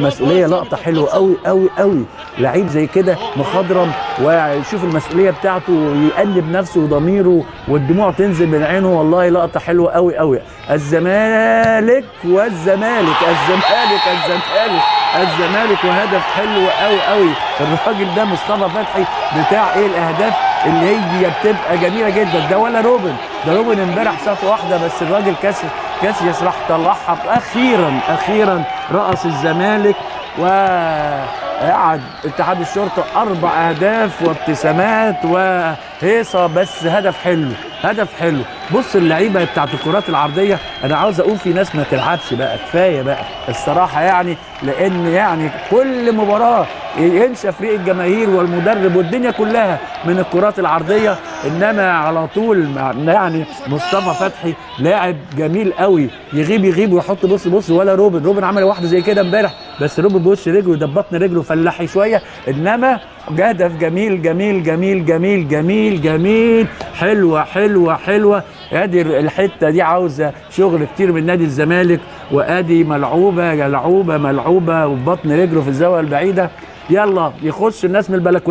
المسؤوليه لقطه حلوه قوي قوي قوي. لعيب زي كده مخضرم ويشوف المسؤوليه بتاعته ويأنب نفسه وضميره والدموع تنزل من عينه. والله لقطه حلوه قوي قوي. الزمالك والزمالك الزمالك الزمالك الزمالك وهدف حلو قوي قوي. الراجل ده مصطفى فتحي بتاع ايه الاهداف اللي هي بتبقى جميله جدا. ده ولا روبن، ده روبن امبارح شاط واحده بس الراجل كاسياس راح طلعها اخيرا رأس الزمالك وقعد اتحاد الشرطه 4 اهداف وابتسامات وهيصه. بس هدف حلو. بص اللعيبه بتاعت الكرات العرضيه، انا عاوز اقول في ناس ما تلعبش بقى، كفايه بقى الصراحه يعني، لان يعني كل مباراه ينشا فريق الجماهير والمدرب والدنيا كلها من الكرات العرضيه. انما على طول يعني مصطفى فتحي لاعب جميل قوي، يغيب ويحط. بص ولا روبن عمل واحده زي كده امبارح، بس روبن بوش رجله ده بطن رجله فلاحي شويه. انما هدف جميل جميل جميل جميل جميل جميل. حلوه. ادي الحته دي عاوزه شغل كتير من نادي الزمالك. وادي ملعوبه وبطن رجله في الزاويه البعيده. يلا يخش الناس من البلكونه.